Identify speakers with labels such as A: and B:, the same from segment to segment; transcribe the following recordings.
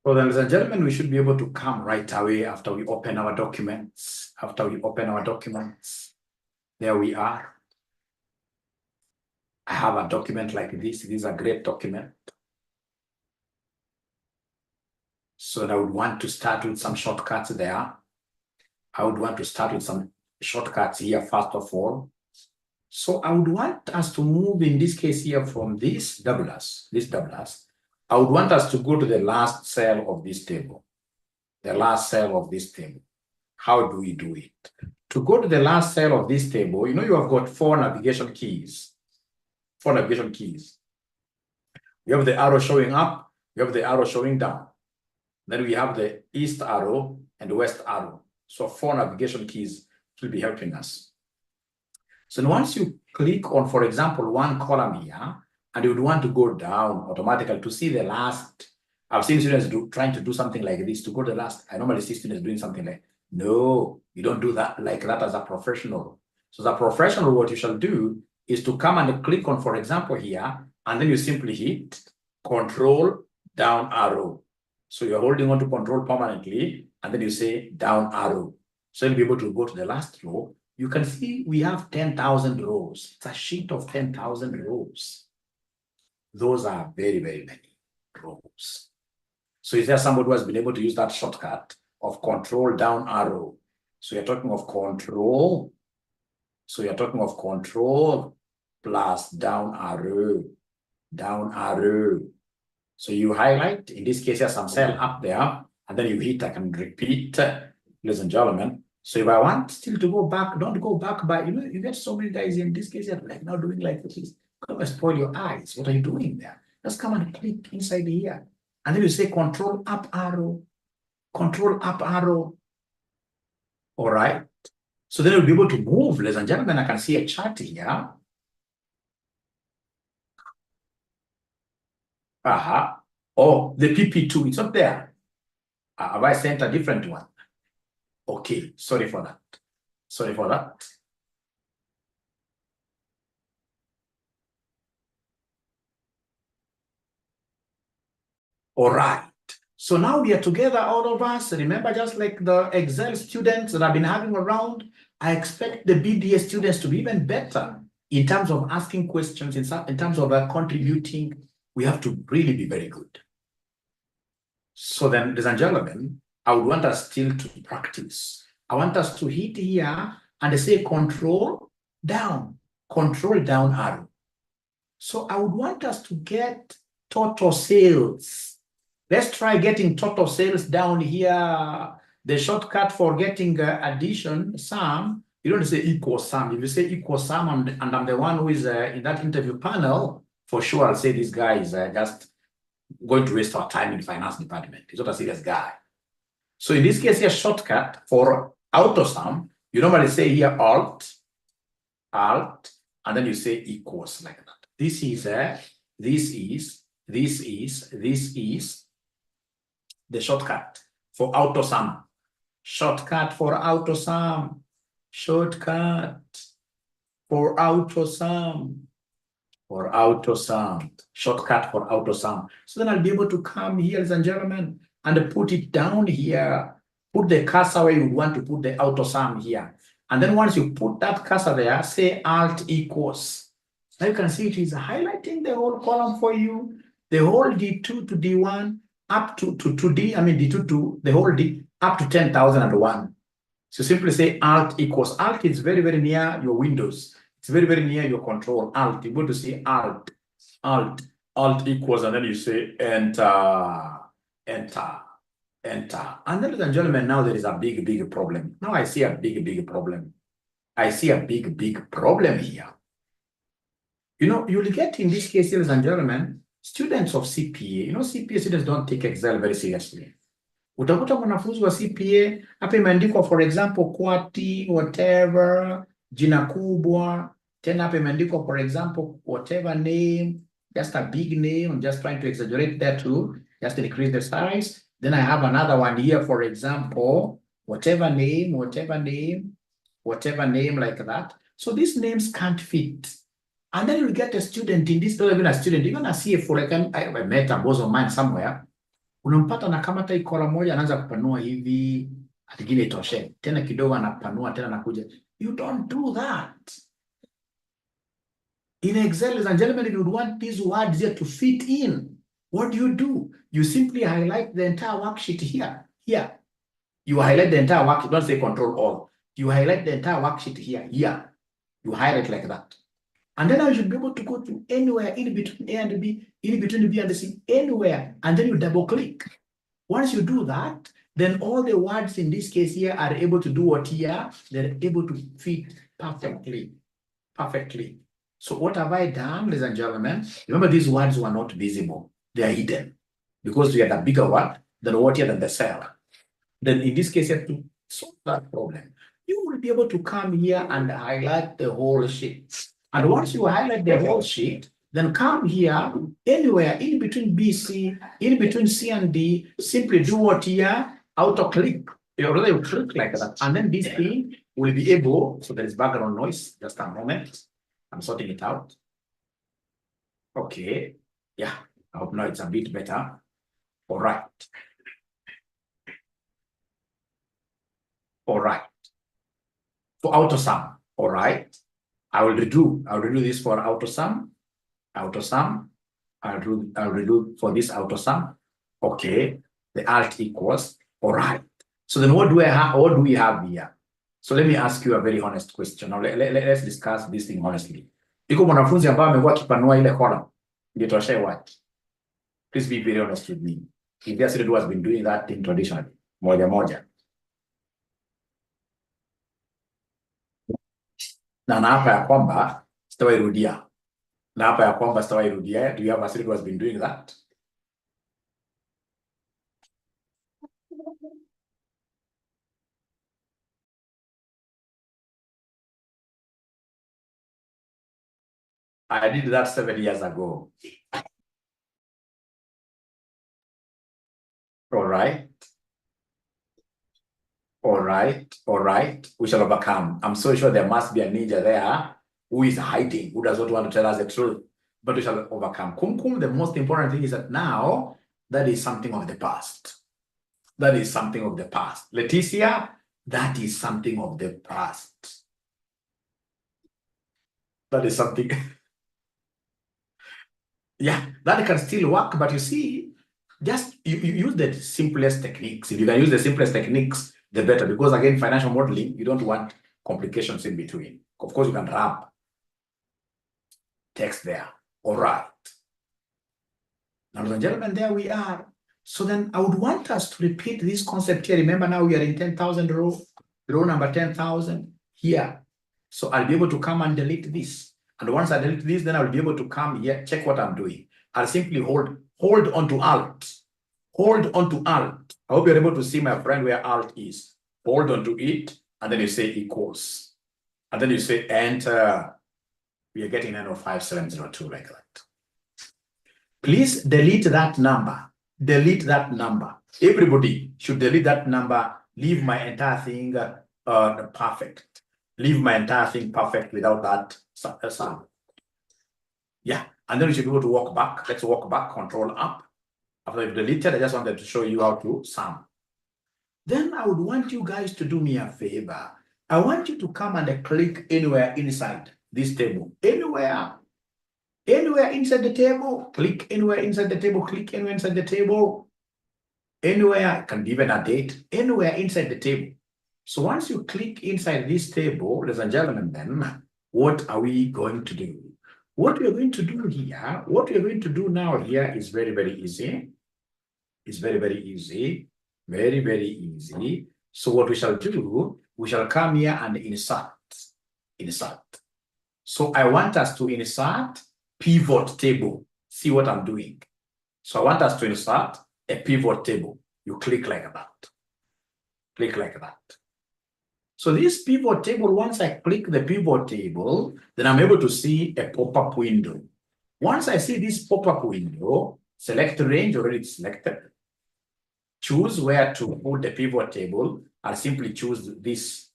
A: So then, ladies and gentlemen, we should be able to come right away after we open our documents. There we are. I have a document like this. This is a great document. So I would want to start with some shortcuts there. I would want to start with some shortcuts here, first of all. So I would want us to move, in this case here, from this double S. I would want us to go to the last cell of this table. The last cell of this table. How do we do it? To go to the last cell of this table, you have got four navigation keys. We have the arrow showing up, we have the arrow showing down. Then we have the east arrow and the west arrow. So four navigation keys will be helping us. So once you click on, for example, one column here, and you would want to go down automatically to see the last. I've seen students trying to do something like this to go to the last. I normally see students doing something like, no, you don't do that like that as a professional. So as a professional, what you shall do is to come and click on, for example, here, and then you simply hit Control down arrow. So you're holding on to Control permanently, and then you say down arrow. So you'll be able to go to the last row. You can see we have 10,000 rows. It's a sheet of 10,000 rows. Those are very, very many rows. So is there somebody who has been able to use that shortcut of Control down arrow? So you're talking of Control. So you're talking of Control plus down arrow. So you highlight, in this case, there's some cell up there, and then you hit, I can repeat, ladies and gentlemen. So if I want still to go back, don't go back by, you get so many guys in this case, you're like now doing like this. Come and spoil your eyes. What are you doing there? Just come and click inside here. And then you say Control up arrow. All right. So then you'll be able to move, ladies and gentlemen. I can see a chart here. Oh, the PP2, it's not there. Have I sent a different one? Okay, sorry for that. All right. So now we are together, all of us. Remember, just like the Excel students that I've been having around, I expect the BDA students to be even better in terms of asking questions, in terms of contributing. We have to really be very good. So then, ladies and gentlemen, I would want us still to practice. I want us to hit here and say Control down arrow. So I would want us to get total sales. Let's try getting total sales down here. The shortcut for getting addition, sum, you don't say equal sum. If you say equal sum, and I'm the one who is in that interview panel, for sure I'll say this guy is just going to waste our time in the finance department. He's not a serious guy. So in this case here, shortcut for auto sum, you normally say here Alt, and then you say equals like that. This is the shortcut for auto sum. Shortcut for auto sum. So then I'll be able to come here, ladies and gentlemen, and put it down here. Put the cursor where you want to put the auto sum here. And then once you put that cursor there, say Alt equals. Now you can see it is highlighting the whole column for you, the whole D2 to D1, up to D, D2 to the whole D, up to 10,001. So simply say Alt equals. Alt is very, very near your Windows. It's very, very near your Control. Alt, you go to see Alt equals, and then you say Enter. And then, ladies and gentlemen, now there is a big problem. Now I see a big problem. I see a big problem here. You'll get in this case, ladies and gentlemen, students of CPA. CPA students don't take Excel very seriously. Utakuta mwanafunzi wa CPA, hapa imeandikwa for example, quati, whatever, jina kubwa, tena hapa imeandikwa for example, whatever name, just a big name. I'm just trying to exaggerate that too, just to increase the size. Then I have another one here, for example, whatever name like that. So these names can't fit. And then you get a student in this, not even a student, even a CFO, like I met a boss of mine somewhere, Unampata na kama hata ikola moja anaanza kupanua hivi, atingine itoshe. Tena kidogo anapanua tena anakuja. You don't do that. In Excel, ladies and gentlemen, if you want these words here to fit in, what do? You simply highlight the entire worksheet here. Here. You highlight the entire worksheet, don't say control all. You highlight the entire worksheet here. Here. You highlight like that. And then I should be able to go to anywhere in between A and B, in between B and C, anywhere. And then you double click. Once you do that, then all the words in this case here are able to do what here? They're able to fit perfectly. Perfectly. So what have I done, ladies and gentlemen? Remember, these words were not visible. They are hidden. Because we had a bigger word than what here than the cell. Then in this case, you have to solve that problem. You will be able to come here and highlight the whole sheet. And once you highlight the whole sheet, then come here, anywhere in between BC, in between C and D, simply do what here? Auto click. You already click like that. And then this thing will be able, so there is background noise, just a moment. I'm sorting it out. Okay. Yeah, I hope now it's a bit better. All right. All right. For AutoSum, all right. I'll redo this for AutoSum. I'll redo for this AutoSum. Okay. The alt equals. All right. So then what do I have? What do we have here? So let me ask you a very honest question. Now let's discuss this thing honestly. Iko mwanafunzi ambaye amekuwa akipanua ile column. Nitoshe what? Please be very honest with me. If the student who has been doing that thing traditionally, moja. Na hapa ya kwamba sitawairudia. Do you have a student who has been doing that? I did that 7 years ago. All right. We shall overcome. I'm so sure there must be a ninja there who is hiding, who does not want to tell us the truth, but we shall overcome. The most important thing is that now that is something of the past. Leticia, that is something of the past. That is something. Yeah, that can still work, but you see, just you use the simplest techniques. If you can use the simplest techniques, the better, because again, financial modeling, you don't want complications in between. Of course, you can wrap text there. All right. Now, ladies and gentlemen, there we are. So then I would want us to repeat this concept here. Remember now we are in 10,000 row number 10,000 here. So I'll be able to come and delete this. And once I delete this, then I'll be able to come here, check what I'm doing. I'll simply hold onto Alt. Hold onto Alt. I hope you're able to see, my friend, where Alt is. Hold onto it, and then you say equals. And then you say enter. We are getting 905,702 like that. Please delete that number. Delete that number. Everybody should delete that number. Leave my entire thing perfect. Leave my entire thing perfect without that sum. Yeah, and then you should be able to walk back. Let's walk back, control up. After I've deleted, I just wanted to show you how to sum. Then I would want you guys to do me a favor. I want you to come and click anywhere inside this table. Anywhere inside the table. Click anywhere inside the table. Click anywhere inside the table. Anywhere, it can be even a date. Anywhere inside the table. So once you click inside this table, ladies and gentlemen, then what are we going to do? What we are going to do here, what we are going to do now here is very, very easy. It's very, very easy. Very, very easy. So what we shall do, we shall come here and insert. So I want us to insert pivot table. See what I'm doing. So I want us to insert a pivot table. You click like that. Click like that. So this pivot table, once I click the pivot table, then I'm able to see a pop-up window. Once I see this pop-up window, select range, already selected. Choose where to put the pivot table. I'll simply choose this,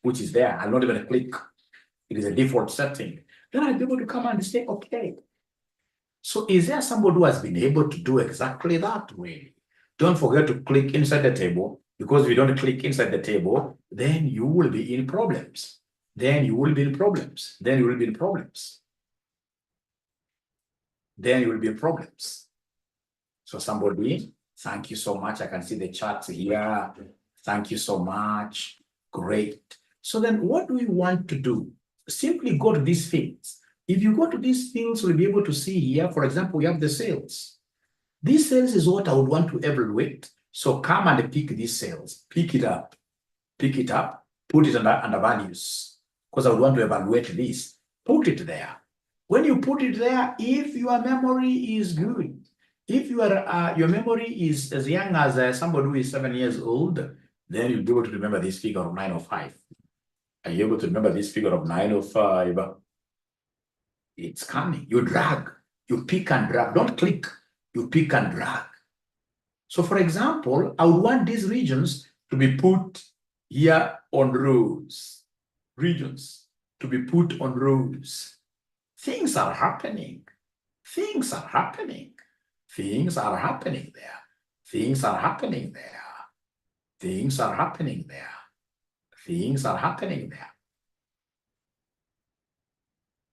A: which is there. I'll not even click. It is a default setting. Then I'll be able to come and say, okay. So is there somebody who has been able to do exactly that way? Don't forget to click inside the table, because if you don't click inside the table, then you will be in problems. Then you will be in problems. Then you will be in problems. Then you will be in problems. So somebody, thank you so much. I can see the charts here. Thank you so much. Great. So then what do we want to do? Simply go to these fields. If you go to these fields, we'll be able to see here, for example, we have the sales. This sales is what I would want to evaluate. So come and pick these sales, pick it up, put it under values, because I would want to evaluate this. Put it there. When you put it there, if your memory is good, if your memory is as young as somebody who is 7 years old, then you'll be able to remember this figure of 905. Are you able to remember this figure of 905? It's coming. You drag, you pick and drag. Don't click, you pick and drag. So for example, I would want these regions to be put here on rows. Regions to be put on rows. Things are happening. Things are happening. Things are happening there. Things are happening there. Things are happening there. Things are happening there.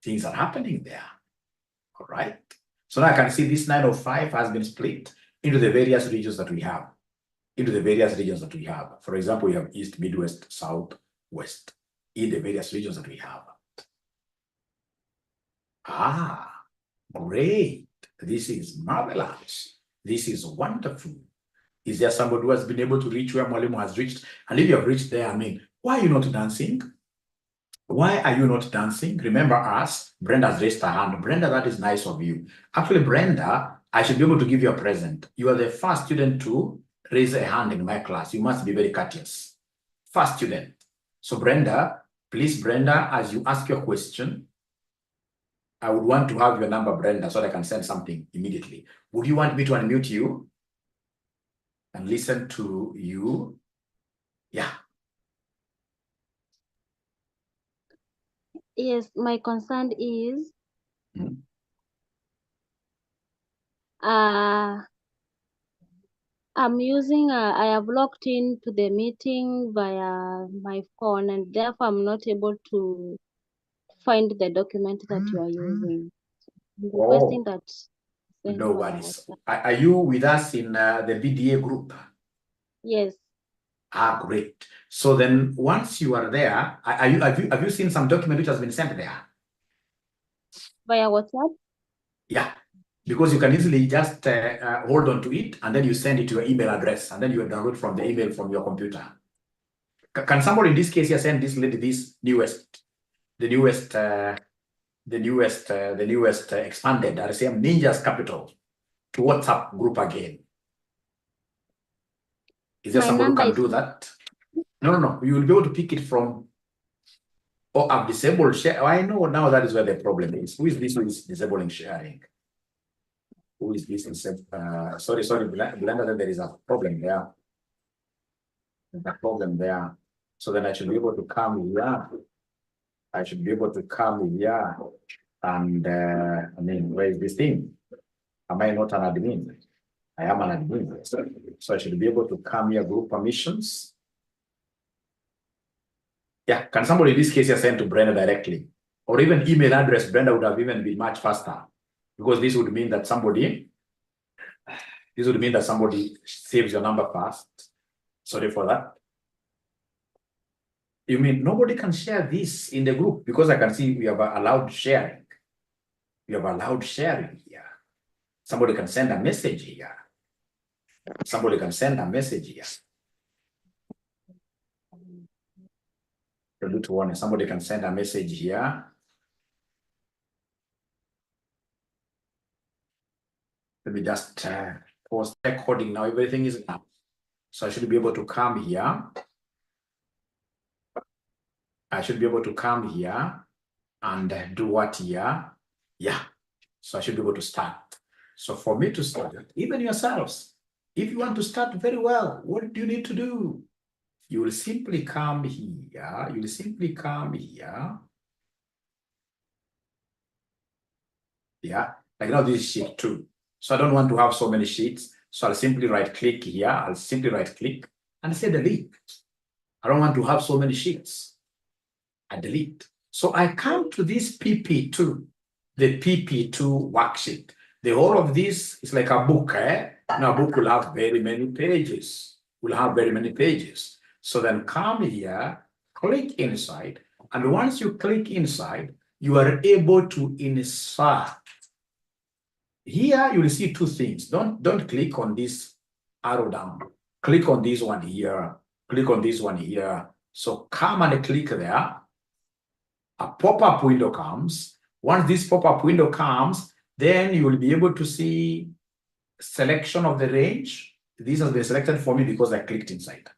A: Things are happening there. All right. So now I can see this 905 has been split into the various regions that we have. For example, we have East, Midwest, South, West, in the various regions that we have. Ah, great. This is marvelous. This is wonderful. Is there somebody who has been able to reach where Mwalimu has reached? And if you have reached there, I mean, why are you not dancing? Why are you not dancing? Remember us. Brenda has raised her hand. Brenda, that is nice of you. Actually, Brenda, I should be able to give you a present. You are the first student to raise a hand in my class. You must be very courteous. First student. So Brenda, please, Brenda, as you ask your question, I would want to have your number, Brenda, so that I can send something immediately. Would you want me to unmute you and listen to you? Yeah.
B: Yes, my concern is I'm using I have logged into the meeting via my phone, and therefore I'm not able to find the document that you are using. I'm requesting that sent
A: No
B: via
A: worries.
B: WhatsApp.
A: Are you with us in the VDA group?
B: Yes,
A: Ah, great. So then once you are there, have you seen some document which has been sent there?
B: via WhatsApp.
A: Yeah, because you can easily just hold on to it and then you send it to your email address and then you download from the email from your computer. Can somebody in this case here send this lady this the newest expanded RCM Ninjas Capital to WhatsApp group again? Is there
B: My
A: somebody who
B: number
A: can
B: is
A: do that? No. You will be able to pick it from. Oh, I've disabled share. Oh, I know now that is where the problem is. Who is this who is disabling sharing? Who is this? Sorry, Blender, then there is a problem there. There's a problem there. So then I should be able to come here. I should be able to come here. And I mean, where is this thing? Am I not an admin? I am an admin. So I should be able to come here, group permissions. Yeah, can somebody in this case here send to Brenda directly? Or even email address, Brenda would have even been much faster. Because this would mean that somebody saves your number fast. Sorry for that. You mean nobody can share this in the group? Because I can see we have allowed sharing. We have allowed sharing here. Somebody can send a message here. Somebody can send a message here. Somebody can send a message here. Let me just pause recording now. Everything is up. So I should be able to come here. I should be able to come here and do what here? Yeah. So I should be able to start. So for me to start, even yourselves, if you want to start very well, what do you need to do? You will simply come here. You will simply come here. Yeah. Like now this is sheet 2. So I don't want to have so many sheets. So I'll simply right click here. I'll simply right click and say delete. I don't want to have so many sheets. I delete. So I come to this PP2, the PP2 worksheet. The whole of this is like a book. Now a book will have very many pages. Will have very many pages. So then come here, click inside. And once you click inside, you are able to insert. Here you will see two things. Don't click on this arrow down. Click on this one here. Click on this one here. So come and click there. A pop-up window comes. Once this pop-up window comes, then you will be able to see selection of the range. These have been selected for me because I clicked inside.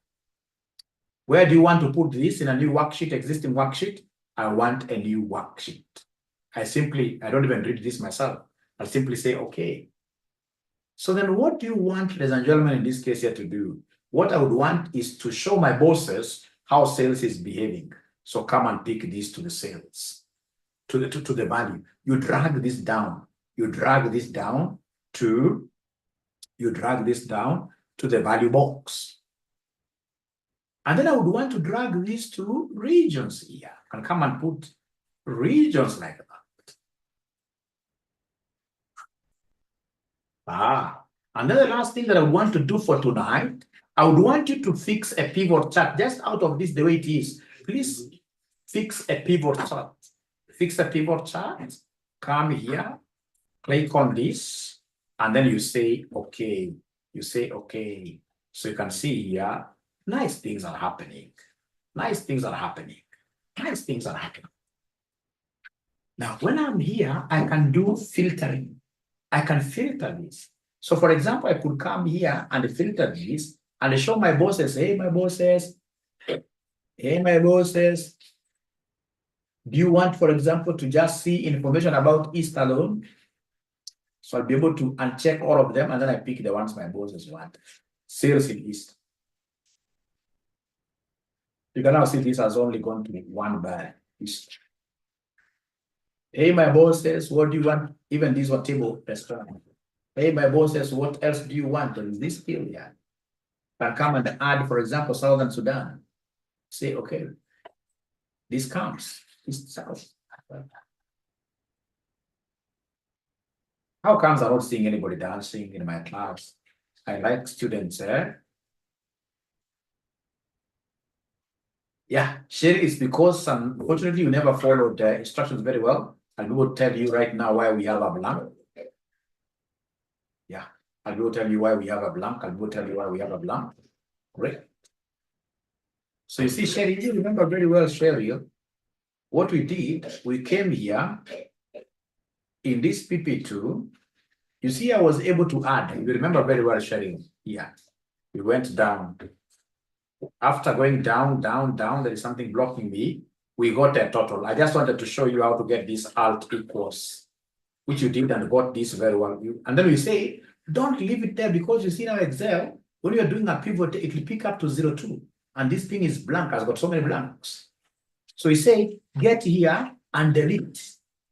A: Where do you want to put this? In a new worksheet, existing worksheet? I want a new worksheet. I don't even read this myself. I'll simply say, okay. So then what do you want, ladies and gentlemen, in this case here to do? What I would want is to show my bosses how sales is behaving. So come and pick this to the sales, to the value. You drag this down. You drag this down to the value box. And then I would want to drag this to regions here. I can come and put regions like that. And then the last thing that I want to do for tonight, I would want you to fix a pivot chart just out of this the way it is. Please fix a pivot chart. Fix a pivot chart. Come here, click on this, and then you say, okay. You say, okay. So you can see here, nice things are happening. Nice things are happening. Nice things are happening. Now, when I'm here, I can do filtering. I can filter this. So for example, I could come here and filter this and show my bosses, hey, my bosses, do you want, for example, to just see information about East alone? So I'll be able to uncheck all of them, and then I pick the ones my bosses want. Sales in East. You can now see this has only gone to one by East. Hey, my bosses, what do you want? Even this one table restaurant. Hey, my bosses, what else do you want? There is this field here. Can come and add, for example, Southern Sudan. Say, okay, this comes. East, South. How comes I'm not seeing anybody dancing in my class? I like students, Yeah, Sherry, it's because unfortunately you never followed the instructions very well. And we will tell you right now why we have a blank. Yeah, I will tell you why we have a blank. I will tell you why we have a blank. Great. So you see, Sherry, you remember very well, Sherry, what we did, we came here in this PP2. You see, I was able to add. You remember very well, Sherry. Yeah, we went down. After going down, there is something blocking me. We got a total. I just wanted to show you how to get this alt equals, which you did and got this very well. And then we say, don't leave it there because you see now Excel, when you're doing a pivot, it will pick up to 0.2. And this thing is blank, has got so many blanks. So we say, get here and delete.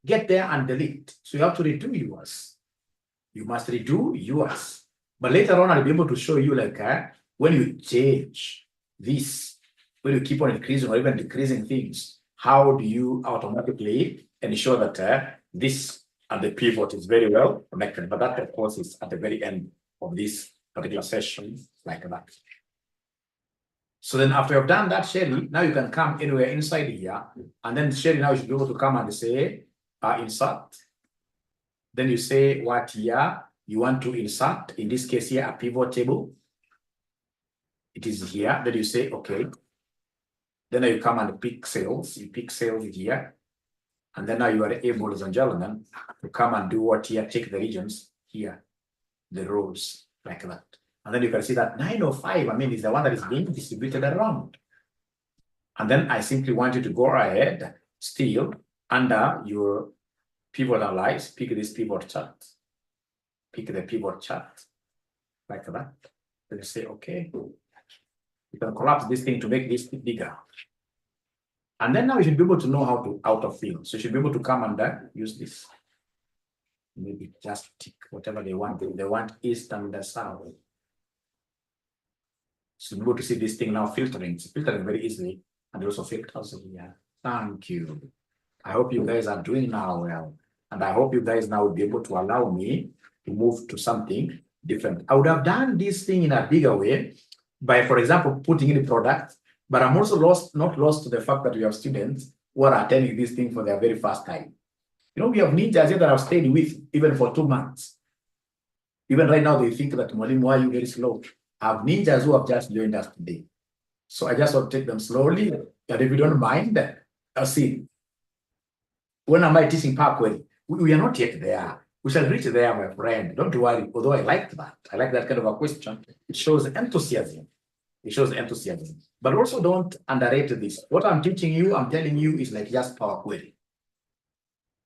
A: Get there and delete. So you have to redo yours. You must redo yours. But later on, I'll be able to show you like when you change this, when you keep on increasing or even decreasing things, how do you automatically ensure that this and the pivot is very well connected? But that, of course, is at the very end of this particular session, like that. So then after you've done that, Sherry, now you can come anywhere inside here. And then Sherry, now you should be able to come and say, insert. Then you say what here you want to insert. In this case here, a pivot table. It is here. Then you say, okay. Then you come and pick sales. You pick sales here. And then now you are able, ladies and gentlemen, to come and do what here, take the regions here, the rows, like that. And then you can see that 905, I mean, is the one that is being distributed around. And then I simply want you to go ahead, still under your pivot analyze, pick this pivot chart. Pick the pivot chart, like that. Then you say, okay. You can collapse this thing to make this bigger. And then now you should be able to know how to autofill. So you should be able to come and use this. maybe just tick whatever they want. They want east and the south. So you're able to see this thing now filtering. It's filtering very easily, and also filters here. Thank you. I hope you guys are doing now well, and I hope you guys now will be able to allow me to move to something different. I would have done this thing in a bigger way by, for example, putting in the product, but I'm also not lost to the fact that we have students who are attending this thing for their very first time. You know, we have ninjas here that I've stayed with even for 2 months. Even right now, they think that, Mwalimu, why are you very slow? I have ninjas who have just joined us today. So I just want to take them slowly. And if you don't mind, I'll see. When am I teaching Parkway? We are not yet there. We shall reach there, my friend. Don't worry. Although I like that. I like that kind of a question. It shows enthusiasm. It shows enthusiasm. But also don't underrate this. What I'm teaching you, I'm telling you, is like just Power Query.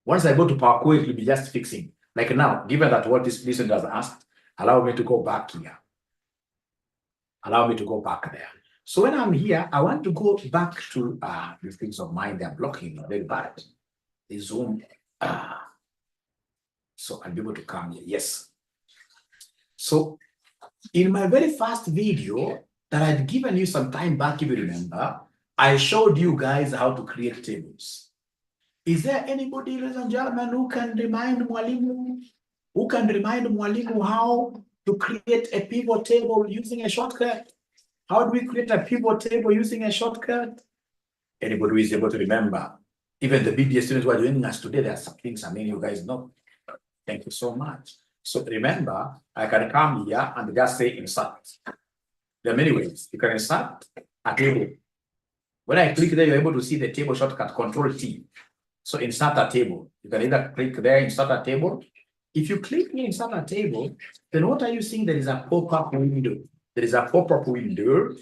A: Once I go to Power Query, it will be just fixing. Like now, given that what this listener has asked, allow me to go back here. Allow me to go back there. So when I'm here, I want to go back to these things of mine. They're blocking very bad. The Zoom. So I'll be able to come here. Yes. So in my very first video that I'd given you some time back, if you remember, I showed you guys how to create tables. Is there anybody, ladies and gentlemen, who can remind Mwalimu how to create a pivot table using a shortcut? How do we create a pivot table using a shortcut? Anybody who is able to remember? Even the BBA students who are joining us today, there are some things I mean you guys know. Thank you so much. So remember, I can come here and just say insert. There are many ways. You can insert a table. When I click there, you're able to see the table shortcut, Control T. So insert a table. You can either click there, insert a table. If you click here, insert a table, then what are you seeing? There is a pop-up window. There is a pop-up window.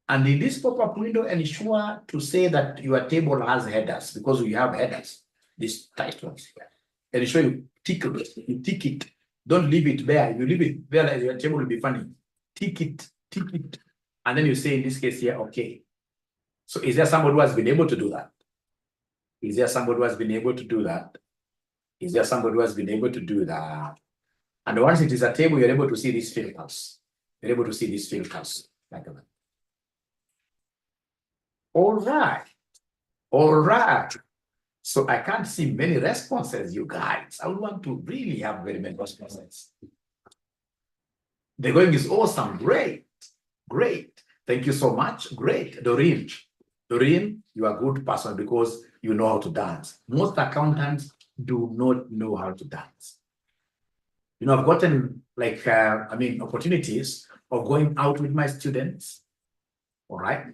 A: And in this pop-up window, ensure to say that your table has headers, because we have headers, these titles here. Ensure you tick it. Don't leave it there. You leave it there, your table will be funny. Tick it. And then you say, in this case here, okay. So is there somebody who has been able to do that? Is there somebody who has been able to do that? Is there somebody who has been able to do that? And once it is a table, you're able to see these filters. You're able to see these filters like that. All right. So I can't see many responses, you guys. I would want to really have very many responses. The going is awesome. Great. Thank you so much. Great. Doreen, you are a good person because you know how to dance. Most accountants do not know how to dance. You know, I've gotten like, opportunities of going out with my students. All right.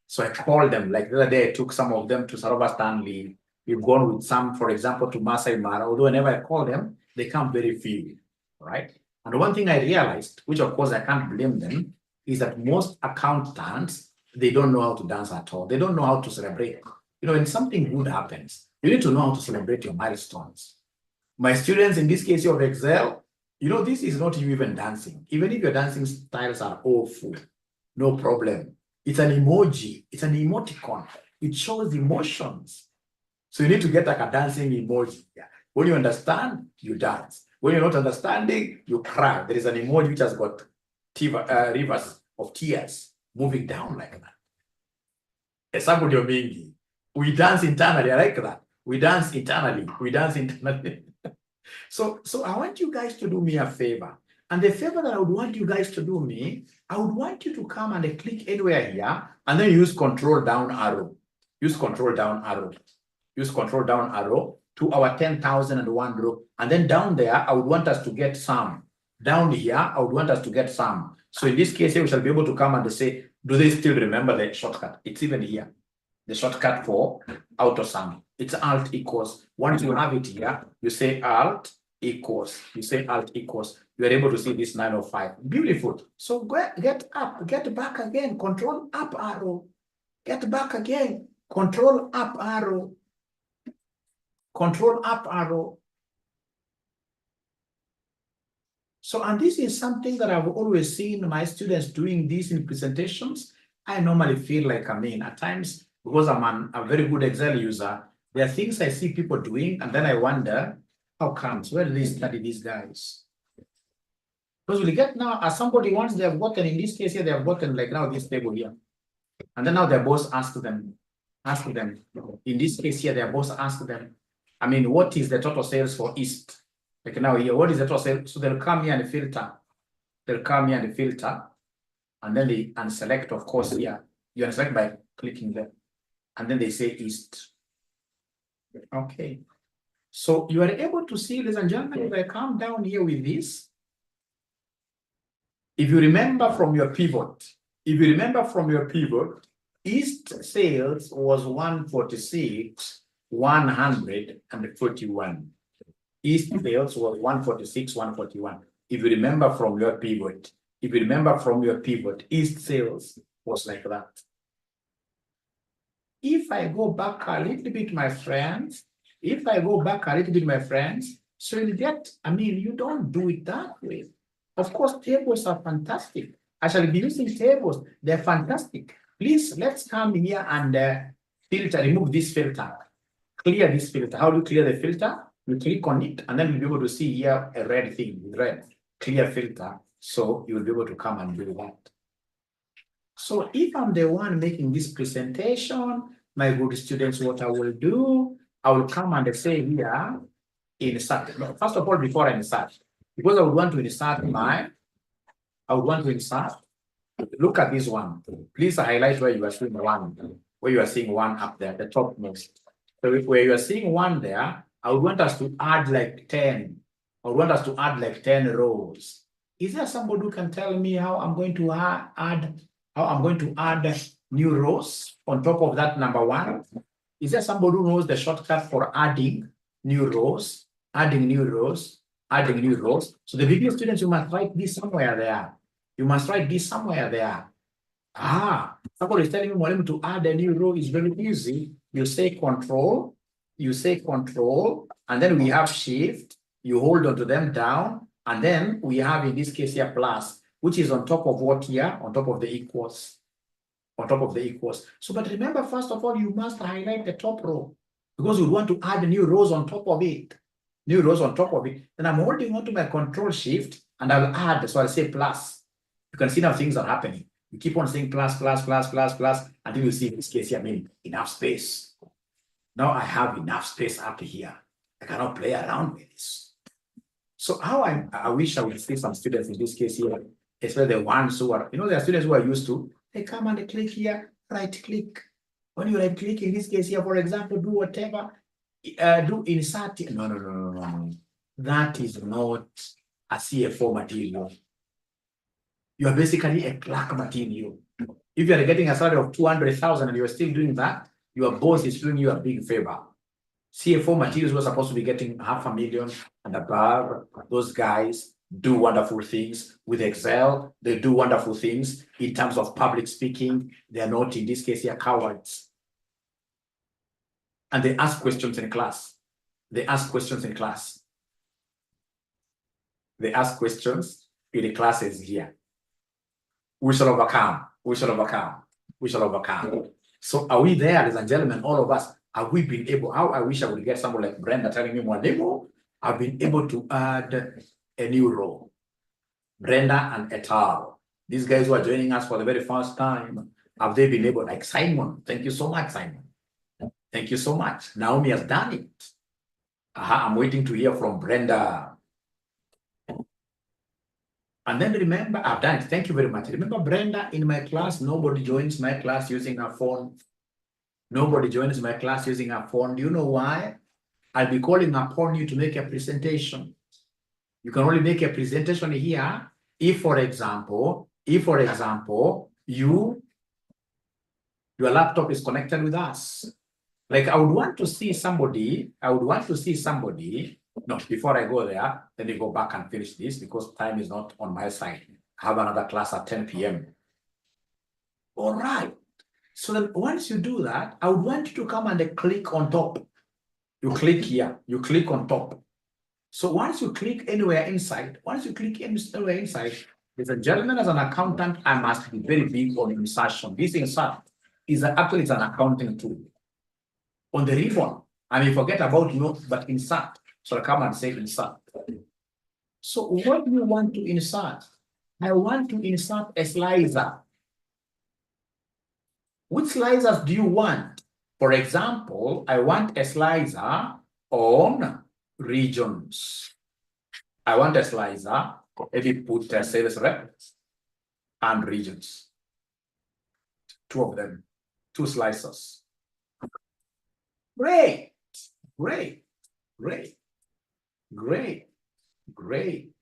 A: So I called them, like the other day, I took some of them to Sarova Stanley. We've gone with some, for example, to Masai Mara, although whenever I call them, they come very few, right? And one thing I realized, which of course I can't blame them, is that most accountants, they don't know how to dance at all. They don't know how to celebrate. You know, when something good happens, you need to know how to celebrate your milestones. My students, in this case of Excel, you know, this is not you even dancing. Even if your dancing styles are awful, no problem. It's an emoji. It's an emoticon. It shows emotions. So you need to get like a dancing emoji. Yeah. When you understand, you dance. When you're not understanding, you cry. There is an emoji which has got rivers of tears moving down like that. Somebody mingi. We dance internally. I like that. We dance internally. So I want you guys to do me a favor. And the favor that I would want you guys to do me, I would want you to come and click anywhere here and then use control down arrow. Use control down arrow to our 10,001 row. And then down there, I would want us to get some. Down here, I would want us to get some. So in this case, we shall be able to come and say, do they still remember the shortcut? It's even here. The shortcut for auto sum. It's alt equals. Once you have it here, you say alt equals. You are able to see this 905. Beautiful. So get up, get back again, control up arrow. Get back again, control up arrow. So, and this is something that I've always seen my students doing this in presentations. I normally feel like, at times, because I'm a very good Excel user, there are things I see people doing, and then I wonder, How comes? Where do they study these guys? Because we get now, as somebody once they have gotten, in this case here, they have gotten like now this table here. And then now their boss asked them, in this case here, their boss asked them, I mean, what is the total sales for East? Like now here, what is the total sales? So they'll come here and filter. They'll come here and filter. And then they unselect, of course, here. You unselect by clicking there. And then they say East. Okay. So you are able to see, ladies and gentlemen, if I come down here with this, if you remember from your pivot, East sales was 146, 141. East sales was 146, 141. If you remember from your pivot, East sales was like that. If I go back a little bit, my friends, so you get, I mean, you don't do it that way. Of course, tables are fantastic. I shall be using tables. They're fantastic. Please, let's come here and filter, remove this filter. Clear this filter. How do you clear the filter? You click on it, and then you'll be able to see here a red thing with red. Clear filter. So you will be able to come and do that. So if I'm the one making this presentation, my good students, what I will do, I will come and say here, insert. First of all, before I insert, because I would want to insert look at this one. Please highlight where you are seeing one, up there, the topmost. So where you are seeing one there, I would want us to add like 10. I would want us to add like 10 rows. Is there somebody who can tell me how I'm going to add new rows on top of that number 1? Is there somebody who knows the shortcut for adding new rows? So the video students, you must write this somewhere there. Somebody is telling me, Mwalimu, to add a new row is very easy. You say control, and then we have shift. You hold on to them down, and then we have, in this case here, plus, which is on top of what here? On top of the equals. So, but remember, first of all, you must highlight the top row, because you want to add new rows on top of it. Then I'm holding on to my control shift, and I'll add, so I'll say plus. You can see now things are happening. You keep on saying plus, until you see, in this case here, I mean, enough space. Now I have enough space up here. I cannot play around with this. So how I wish I would see some students in this case here, especially the ones who are, there are students who are used to, they come and they click here, right click. When you right click in this case here, for example, do whatever, do insert. No. That is not a CFO material. You are basically a clerk material. If you are getting a salary of 200,000 and you are still doing that, your boss is doing you a big favor. CFO materials were supposed to be getting 500,000 and above. Those guys do wonderful things with Excel. They do wonderful things in terms of public speaking. They are not, in this case here, cowards. And they ask questions in class. They ask questions in the classes here. We shall overcome. So are we there, ladies and gentlemen, all of us? Have we been able, how I wish I would get someone like Brenda telling me, Mwalimu, I've been able to add a new row. Brenda and et al. These guys who are joining us for the very first time, have they been able, like Simon? Thank you so much, Simon. Thank you so much. Naomi has done it. I'm waiting to hear from Brenda. And then remember, I've done it. Thank you very much. Remember, Brenda, in my class, nobody joins my class using a phone. Nobody joins my class using a phone. Do you know why? I'll be calling upon you to make a presentation. You can only make a presentation here if, for example, your laptop is connected with us. Like I would want to see somebody. No, before I go there, let me go back and finish this because time is not on my side. I have another class at 10 p.m. All right. So then once you do that, I would want you to come and click on top. You click here, you click on top. So once you click anywhere inside, ladies and gentlemen, as an accountant, I must be very big on insertion. This insert is actually an accounting tool. On the ribbon, I may forget about notes, but insert. So I come and say insert. So what do you want to insert? I want to insert a slicer. Which slicers do you want? For example, I want a slicer on regions. I want a slicer, maybe put sales rep and regions. Two of them, two slicers. Great, great, great, great, great,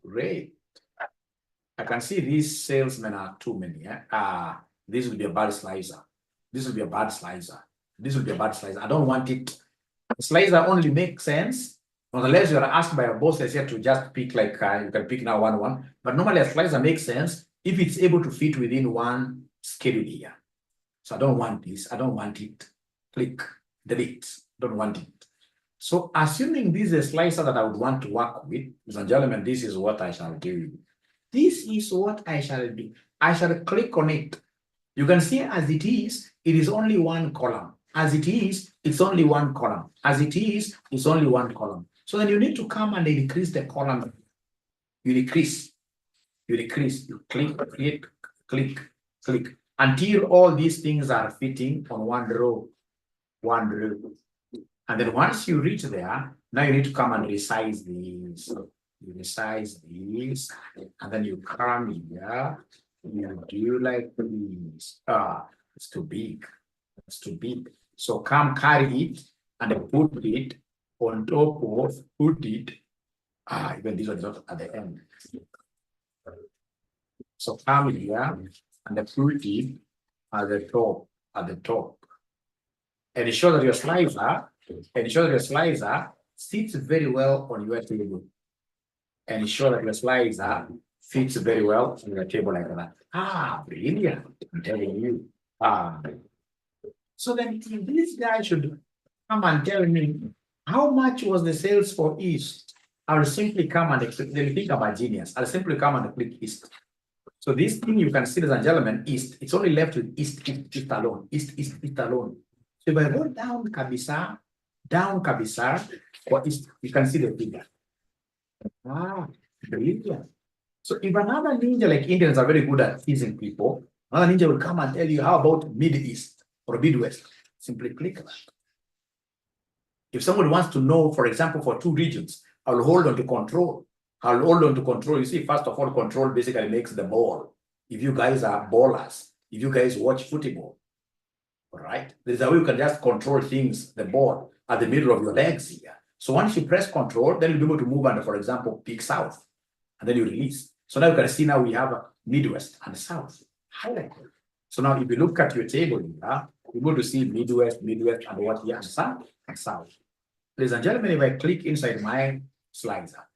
A: great. I can see these salesmen are too many. This will be a bad slicer. This will be a bad slicer. This will be a bad slicer. I don't want it. A slicer only makes sense unless you are asked by a boss here to just pick like you can pick now one. But normally a slicer makes sense if it's able to fit within one schedule here. So I don't want this. I don't want it. Click, delete. Don't want it. So assuming this is a slicer that I would want to work with, ladies and gentlemen, this is what I shall do. This is what I shall do. I shall click on it. You can see as it is only one column. As it is, it's only one column. As it is, it's only one column. So then you need to come and increase the column. You decrease, you click, click, until all these things are fitting on one row. And then once you reach there, now you need to come and resize these. You resize these, and then you come here, you do like this. It's too big. It's too big. So come carry it and put it on top of, even this one is not at the end. So come here and put it at the top. And ensure that your slicer sits very well on your table. And ensure that your slicer fits very well on your table like that. Brilliant. I'm telling you. So then this guy should come and tell me how much was the sales for East. I'll simply come and they think I'm a genius. I'll simply come and click East. So this thing you can see, ladies and gentlemen, East. It's only left with East alone. East alone. So if I go down Kabisa, for East, you can see the figure. Brilliant. So if another ninja, like Indians are very good at teasing people, another ninja will come and tell you, how about Mid-East or Midwest? Simply click that. If someone wants to know, for example, for two regions, I'll hold on to control. You see, first of all, control basically makes the ball. If you guys are ballers, if you guys watch football, all right, there's a way you can just control things, the ball at the middle of your legs here. So once you press control, then you'll be able to move and, for example, pick south, and then you release. So now you can see now we have a Midwest and South highlighted. So now if you look at your table here, you're going to see Midwest, and what here, and South. Ladies and gentlemen, if I click inside my slicer,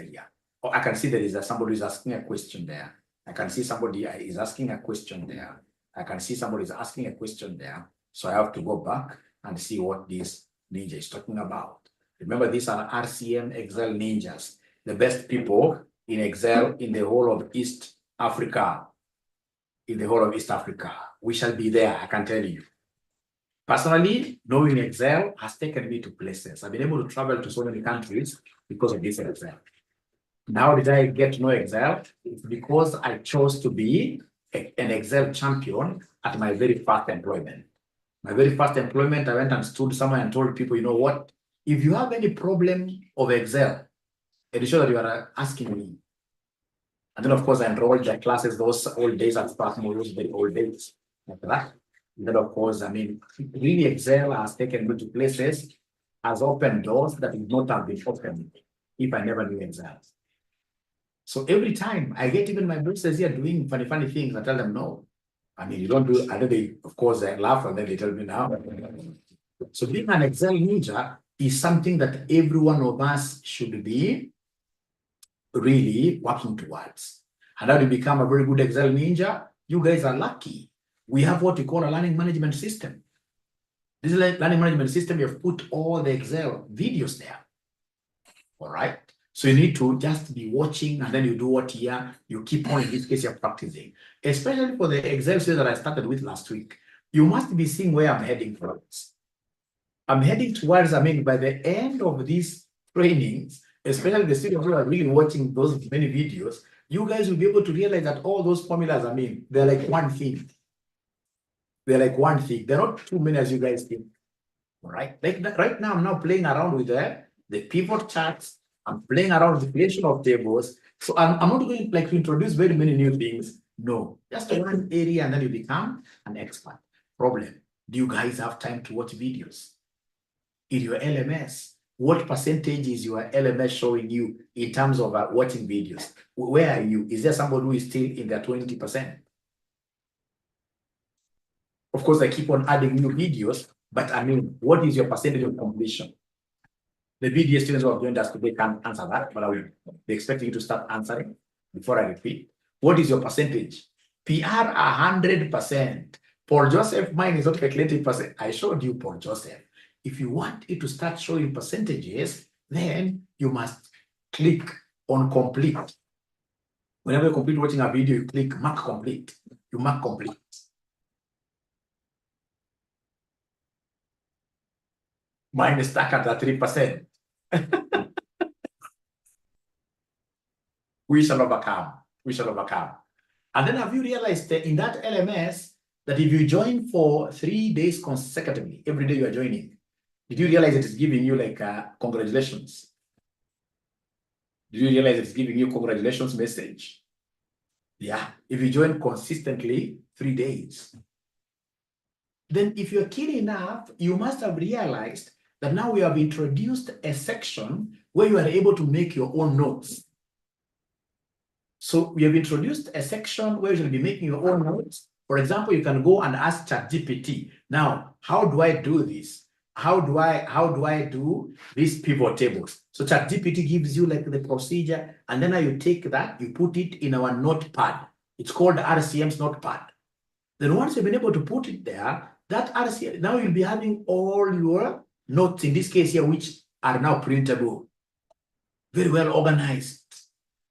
A: here, or I can see there is somebody who's asking a question there. I can see somebody is asking a question there. I can see somebody is asking a question there. So I have to go back and see what this ninja is talking about. Remember, these are RCM Excel ninjas, the best people in Excel in the whole of East Africa. We shall be there, I can tell you. Personally, knowing Excel has taken me to places. I've been able to travel to so many countries because of this Excel. Now did I get to know Excel? It's because I chose to be an Excel champion at my very first employment. My very first employment, I went and stood somewhere and told people, you know what? If you have any problem of Excel, ensure that you are asking me. And then, of course, I enrolled the classes, those old days at Sparkmore, those very old days. Like that. And then, of course, I mean, really Excel has taken me to places, has opened doors that would not have been opened if I never knew Excel. So every time I get even my bosses here doing funny things, I tell them no. I mean, you don't do it. And then they, of course, they laugh and then they tell me now. So being an Excel ninja is something that every one of us should be really working towards. And how to become a very good Excel ninja? You guys are lucky. We have what we call a learning management system. This learning management system, you have put all the Excel videos there. All right. So you need to just be watching, and then you do what here, you keep on, in this case, you're practicing. Especially for the Excel series that I started with last week. You must be seeing where I'm heading towards. I'm heading towards, by the end of these trainings, especially the students who are really watching those many videos, you guys will be able to realize that all those formulas, they're like one thing. They're like one thing. They're not too many as you guys think. All right. Like right now, I'm now playing around with the pivot charts. I'm playing around with the creation of tables. So I'm not going to introduce very many new things. No, just one area and then you become an expert. Problem. Do you guys have time to watch videos? In your LMS, what percentage is your LMS showing you in terms of watching videos? Where are you? Is there somebody who is still in their 20%? Of course, I keep on adding new videos, but what is your percentage of completion? The video students who have joined us today can't answer that, but I will be expecting you to start answering before I repeat. What is your percentage? PR 100%. Paul Joseph, mine is not calculating percent. I showed you Paul Joseph. If you want it to start showing percentages, then you must click on complete. Whenever you complete watching a video, you click mark complete. You mark complete. Mine is stuck at the 3%. We shall overcome. We shall overcome. And then have you realized that in that LMS that if you join for 3 days consecutively, every day you are joining, did you realize it is giving you congratulations? Did you realize it's giving you congratulations message? Yeah, if you join consistently 3 days. Then if you're keen enough, you must have realized that now we have introduced a section where you are able to make your own notes. So we have introduced a section where you'll be making your own notes. For example, you can go and ask ChatGPT. Now, how do I do this? How do I do these pivot tables? So ChatGPT gives you the procedure, and then you take that, you put it in our notepad. It's called RCM's notepad. Then once you've been able to put it there, that RCM, now you'll be having all your notes, in this case here, which are now printable, very well organized.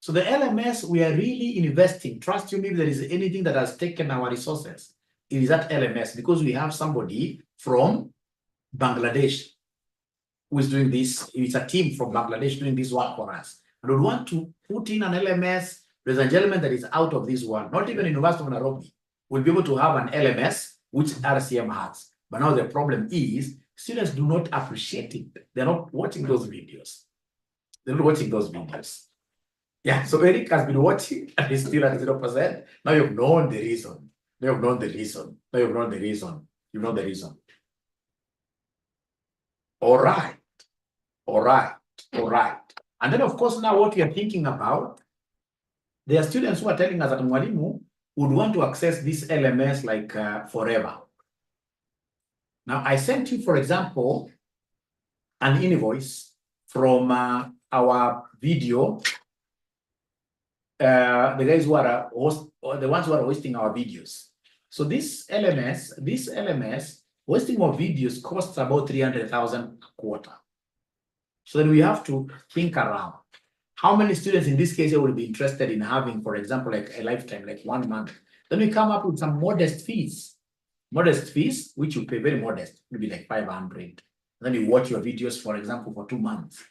A: So the LMS, we are really investing. Trust you me, if there is anything that has taken our resources, it is that LMS, because we have somebody from Bangladesh who is doing this. It's a team from Bangladesh doing this work for us. And we want to put in an LMS, ladies and gentlemen, that is out of this world. Not even University of Nairobi will be able to have an LMS which RCM has. But now the problem is students do not appreciate it. They're not watching those videos. They're not watching those videos. Yeah, so Eric has been watching and he's still at 0%. Now you've known the reason. Now you've known the reason. Now you've known the reason. You know the reason. All right. All right. All right. And then, of course, now what we are thinking about, there are students who are telling us that Mwalimu would want to access this LMS forever. Now, I sent you, for example, an invoice from our video. The guys who are the ones who are hosting our videos. So this LMS hosting of videos costs about 300,000 a quarter. So then we have to think around how many students in this case will be interested in having, for example, a lifetime, 1 month. Then we come up with some modest fees, which you pay very modest, will be 500. Then you watch your videos, for example, for 2 months.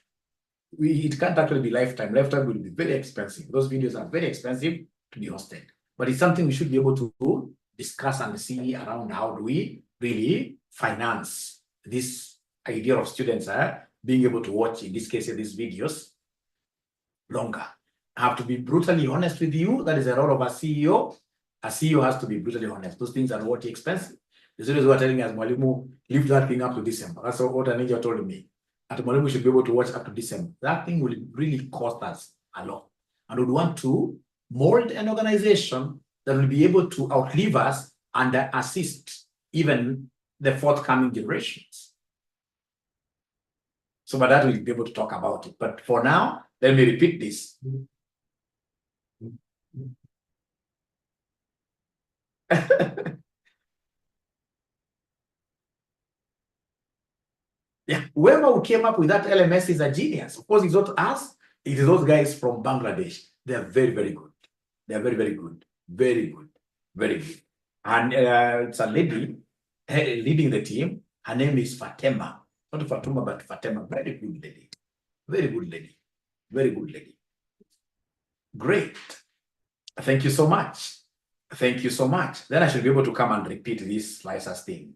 A: It can't actually be lifetime. Lifetime will be very expensive. Those videos are very expensive to be hosted. But it's something we should be able to discuss and see around how do we really finance this idea of students being able to watch, in this case, these videos longer. I have to be brutally honest with you. That is the role of a CEO. A CEO has to be brutally honest. Those things are what expensive. The students who are telling us, Mwalimu, leave that thing up to December. That's what a ninja told me. At Mwalimu, we should be able to watch up to December. That thing will really cost us a lot. And we want to mold an organization that will be able to outlive us and assist even the forthcoming generations. So by that, we'll be able to talk about it. But for now, let me repeat this. Yeah, whoever came up with that LMS is a genius. Of course, it's not us. It is those guys from Bangladesh. They are very, very good. They are very, very good. Very good. Very good. And it's a lady leading the team. Her name is Fatima. Not Fatuma, but Fatima. Very good lady. Very good lady. Very good lady. Great. Thank you so much. Thank you so much. Then I should be able to come and repeat this slicers thing.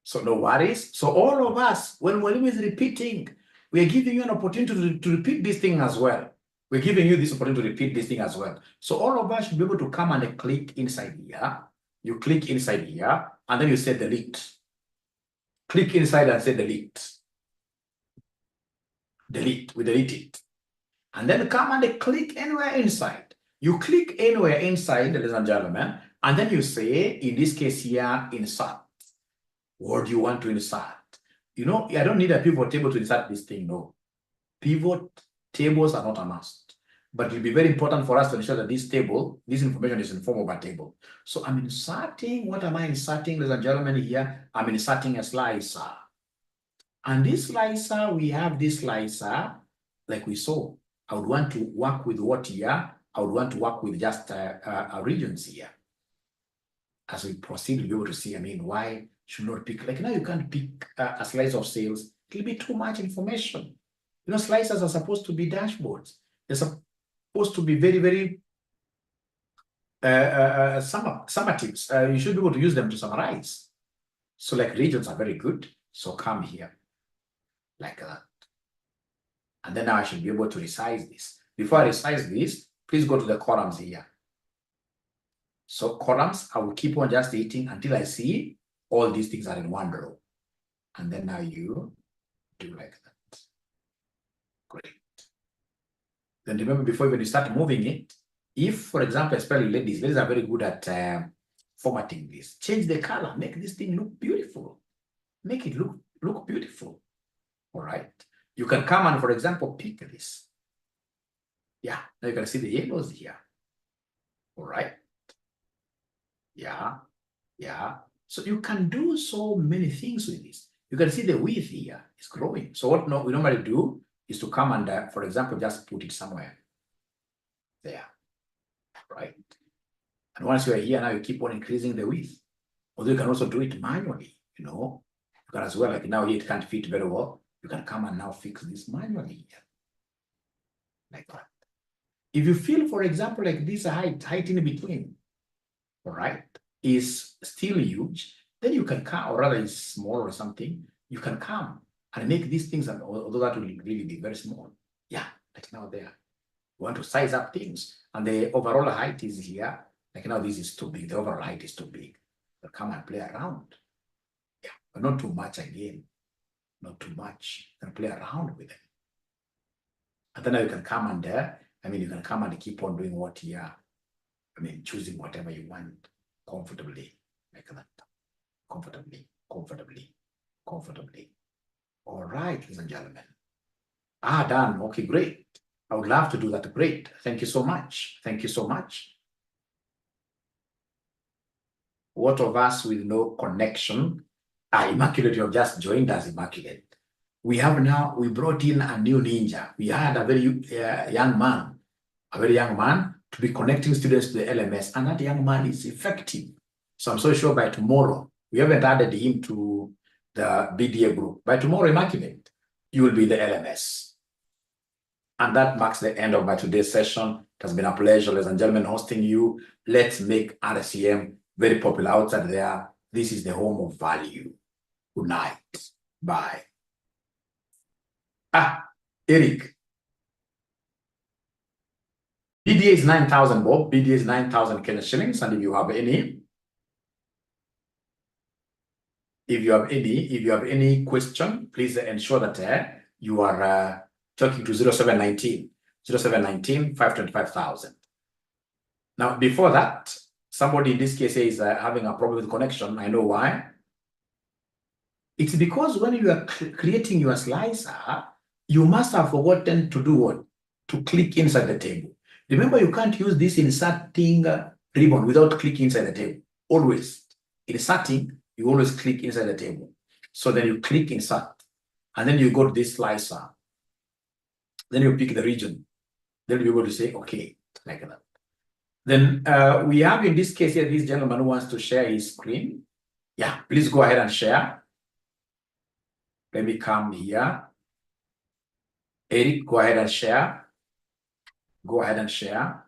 A: So no worries. So all of us, when Mwalimu is repeating, we are giving you an opportunity to repeat this thing as well. We're giving you this opportunity to repeat this thing as well. So all of us should be able to come and click inside here. You click inside here, and then you say delete. Click inside and say delete. Delete. We delete it. And then come and click anywhere inside. You click anywhere inside, ladies and gentlemen, and then you say, in this case here, insert. What do you want to insert? You know, I don't need a pivot table to insert this thing, no. Pivot tables are not a must. But it will be very important for us to ensure that this table, this information is in form of a table. So I'm inserting, what am I inserting, ladies and gentlemen, here? I'm inserting a slicer. And this slicer, we have this slicer, like we saw. I would want to work with what here? I would want to work with just regions here. As we proceed, we'll be able to see, I mean, why should not pick, like now you can't pick a slice of sales. It'll be too much information. You know, slices are supposed to be dashboards. They're supposed to be very, very summatives. You should be able to use them to summarize. So like regions are very good. So come here, like that. And then now I should be able to resize this. Before I resize this, please go to the columns here. So columns, I will keep on just eating until I see all these things are in one row. And then now you do like that. Great. Then remember, before even you start moving it, if, for example, especially ladies are very good at formatting this. Change the color, make this thing look beautiful. Make it look beautiful. All right. You can come and, for example, pick this. Yeah, now you can see the yellows here. All right. Yeah, yeah. So you can do so many things with this. You can see the width here is growing. So what we normally do is to come and, for example, just put it somewhere there, right? And once you are here, now you keep on increasing the width. Although you can also do it manually, you know. You can as well, like now here it can't fit very well. You can come and now fix this manually here, like that. If you feel, for example, like this height in between, all right, is still huge, then you can come, or rather is small or something, you can come and make these things, although that will really be very small. Yeah, like now there. You want to size up things, and the overall height is here. Like now this is too big, the overall height is too big. But come and play around. Yeah, but not too much again. Not too much. You can play around with it. And then you can come and you can come and keep on doing what here. I mean, choosing whatever you want comfortably, like that. Comfortably, comfortably, comfortably. All right, ladies and gentlemen. Done. Okay, great. I would love to do that. Great. Thank you so much. Thank you so much. What of us with no connection? Immaculate, you have just joined us, Immaculate. We brought in a new ninja. We had a very young man to be connecting students to the LMS, and that young man is effective. So I'm so sure by tomorrow, we haven't added him to the BDA group. By tomorrow, Immaculate, you will be the LMS. And that marks the end of my today's session. It has been a pleasure, ladies and gentlemen, hosting you. Let's make RCM very popular outside there. This is the home of value. Good night. Bye. Eric. BDA is 9,000, Bob. BDA is 9,000 Kenya shillings. And if you have any question, please ensure that you are talking to 0719 525,000. Now, before that, somebody in this case is having a problem with connection. I know why. It's because when you are creating your slicer, you must have forgotten to do what? To click inside the table. Remember, you can't use this inserting ribbon without clicking inside the table. Always. Inserting, you always click inside the table. So then you click insert. And then you go to this slicer. Then you pick the region. Then you'll be able to say, okay, like that. Then we have in this case here, this gentleman who wants to share his screen. Yeah, please go ahead and share. Let me come here. Eric, go ahead and share. Go ahead and share.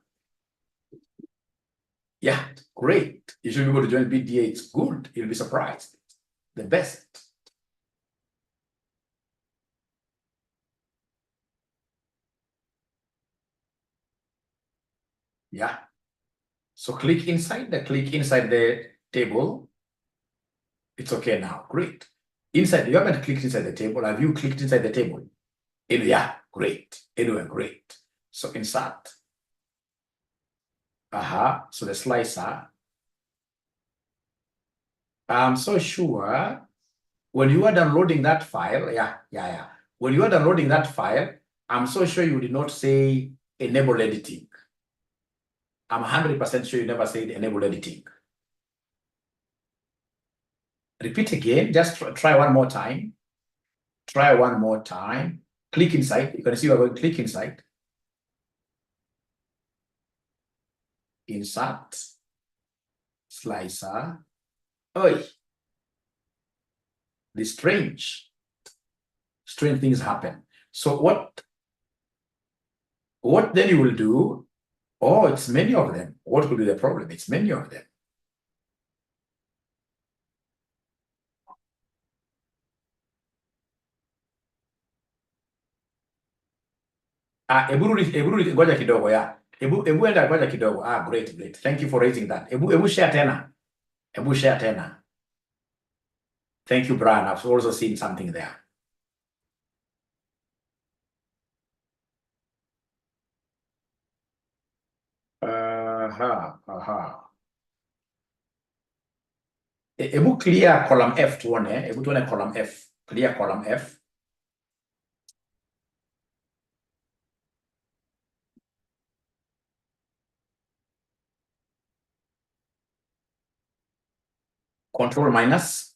A: Yeah, great. You should be able to join BDA. It's good. You'll be surprised. The best. Yeah. So click inside the table. It's okay now. Great. Inside, you haven't clicked inside the table. Have you clicked inside the table? Yeah, great. Anyway, great. So insert. So the slicer. I'm so sure when you are downloading that file, when you are downloading that file, I'm so sure you did not say enable editing. I'm 100% sure you never said enable editing. Repeat again, just try one more time. Try one more time. Click inside. You can see we're going to click inside. Insert. Slicer. Oh, the strange things happen. So what then you will do? Oh, it's many of them. What could be the problem? It's many of them. Ngoja kidogo ya. Ebu enda ngoja kidogo. Great. Thank you for raising that. Ebu share tena. Ebu share tena. Thank you, Brian. I've also seen something there. Ebu clear column F tuone. Ebu tuone column F. Clear column F. Control minus.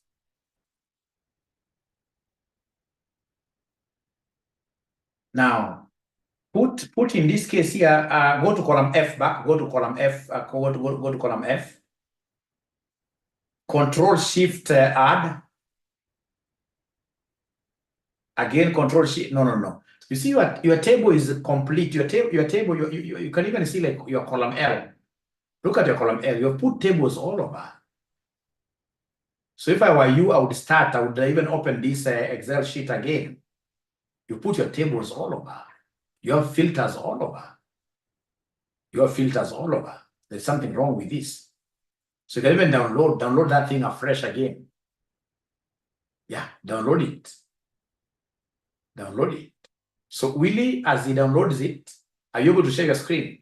A: Now, put in this case here, go to column F back, go to column F, go to column F. Control Shift add. Again, Control Shift. No. You see what your table is complete. Your table. You can even see like your column L. Look at your column L. You've put tables all over. So if I were you, I would even open this Excel sheet again. You put your tables all over. You have filters all over. There's something wrong with this. So you can even download that thing afresh again. Yeah, download it. So Willie, as he downloads it, are you able to share your screen?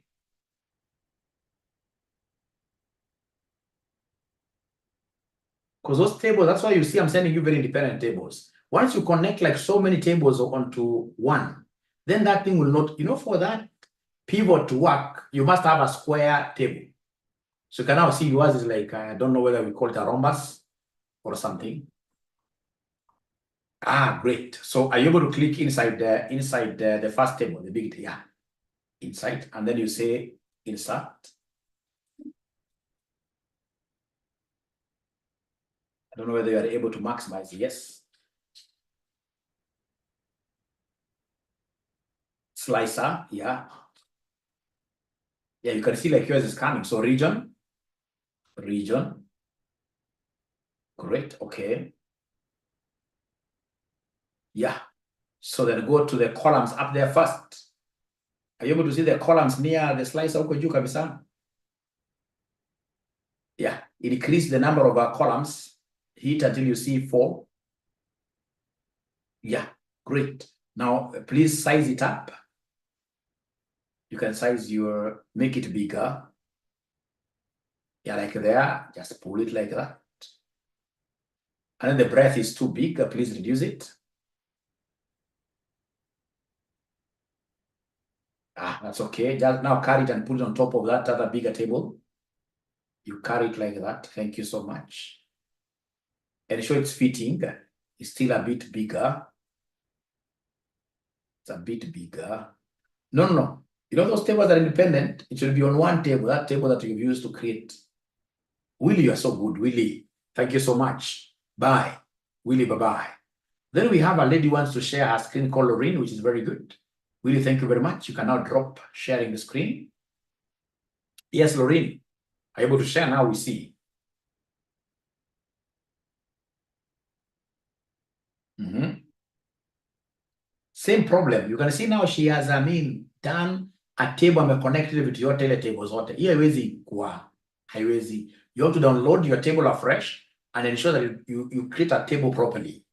A: Because those tables, that's why you see I'm sending you very independent tables. Once you connect like so many tables onto one, then that thing will not, for that pivot to work, you must have a square table. So you can now see yours is like, I don't know whether we call it a rhombus or something. Great. So are you able to click inside the first table, the big, inside, and then you say insert. I don't know whether you are able to maximize. Yes. Slicer, yeah. Yeah, you can see like yours is coming. So region. Great, okay. Yeah. So then go to the columns up there first. Are you able to see the columns near the slicer huko juu kabisa? Yeah, increase the number of columns. Hit until you see 4. Yeah, great. Now, please size it up. You can make it bigger. Yeah, like there, just pull it like that. And then the breadth is too big, please reduce it. That's okay. Just now carry it and put it on top of that other bigger table. You carry it like that. Thank you so much. And show it's fitting. It's still a bit bigger. It's a bit bigger. No. You know those tables are independent. It should be on one table, that table that you've used to create. Willie, you are so good, Willie. Thank you so much. Bye. Willie, bye-bye. Then we have a lady who wants to share her screen called Lorraine, which is very good. Willie, thank you very much. You can now drop sharing the screen. Yes, Lorraine, are you able to share now? We see. Same problem. You can see now she has, done a table and connected with your table zote. Hiyo haiwezi kuwa, haiwezi. You have to download your table afresh and ensure that you create a table properly.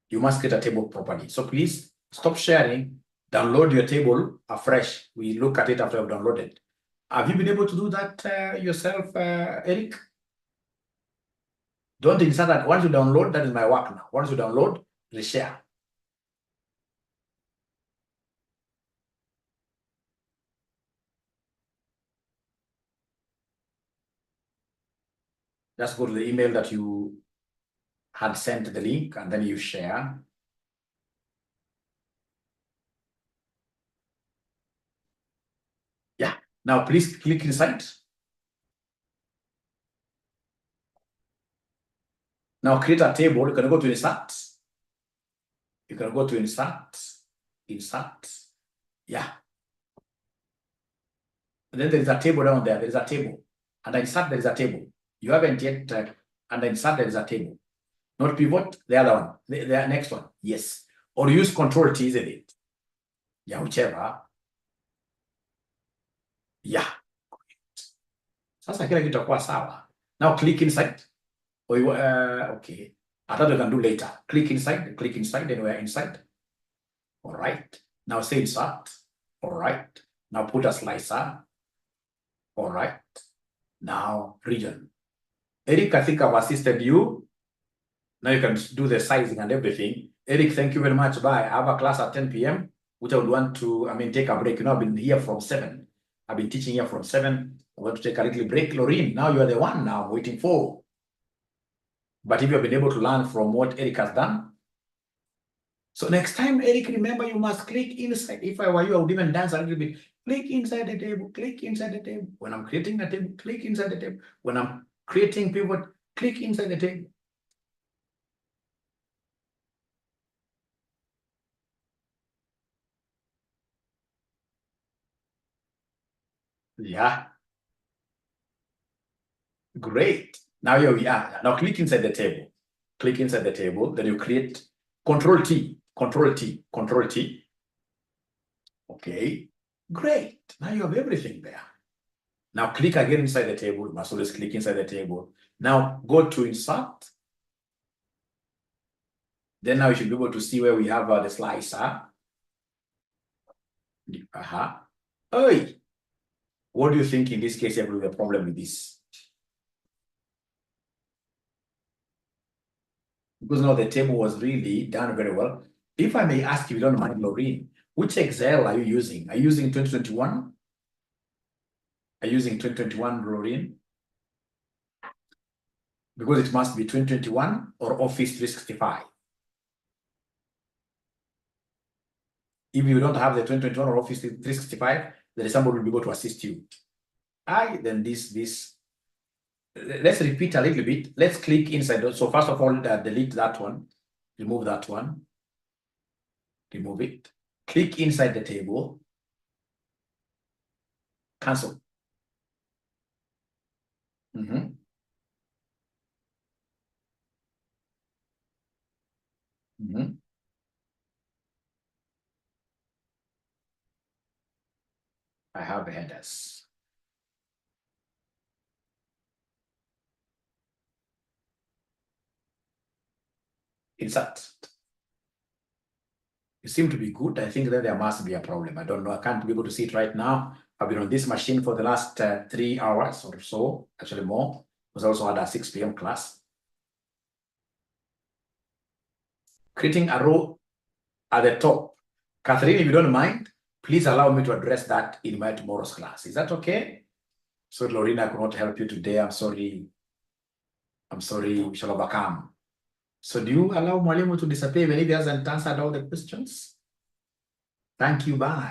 A: You must create a table properly. So please stop sharing, download your table afresh. We look at it after you've downloaded. Have you been able to do that yourself, Eric? Don't insert that. Once you download, that is my work now. Once you download, reshare. Just go to the email that you had sent the link and then you share. Yeah. Now please click inside. Now create a table. You can go to insert. You can go to insert. Yeah. And then there is a table down there. There is a table. And insert, there is a table. You haven't yet, and insert, there is a table. Not pivot, the other one. The next one. Yes. Or use Control T, isn't it? Yeah, whichever. Yeah. Sasa kila kitu itakuwa sawa. Now click inside. Okay. I thought you can do later. Click inside, anywhere inside. All right. Now say insert. All right. Now put a slicer. All right. Now region. Eric, I think I've assisted you. Now you can do the sizing and everything. Eric, thank you very much. Bye. I have a class at 10 p.m., which I would want to, take a break. You know, I've been here from 7. I've been teaching here from 7. I want to take a little break. Lorraine, now you are the one now I'm waiting for. But if you have been able to learn from what Eric has done. So next time, Eric, remember you must click inside. If I were you, I would even dance a little bit. Click inside the table, click inside the table. When I'm creating the table, click inside the table. When I'm creating pivot, click inside the table. Yeah. Great. Now here we are. Now click inside the table. Click inside the table. Then you create Control T. Okay. Great. Now you have everything there. Now click again inside the table. You must always click inside the table. Now go to insert. Then now you should be able to see where we have the slicer. Hey, what do you think in this case you have a problem with this? Because now the table was really done very well. If I may ask you, if you don't mind, Lorraine, which Excel are you using? Are you using 2021? Are you using 2021, Lorraine? Because it must be 2021 or Office 365. If you don't have the 2021 or Office 365, then somebody will be able to assist you. Then this. Let's repeat a little bit. Let's click inside. So first of all, delete that one. Remove that one. Remove it. Click inside the table. Cancel. I have headers. Insert. You seem to be good. I think that there must be a problem. I don't know. I can't be able to see it right now. I've been on this machine for the last 3 hours or so, actually more. Was also had a 6 p.m. class. Creating a row at the top. Catherine, if you don't mind, please allow me to address that in my tomorrow's class. Is that okay? So, Lorena, I could not help you today. I'm sorry. We shall overcome. So do you allow Mwalimu to disappear when he hasn't answered all the questions? Thank you. Bye.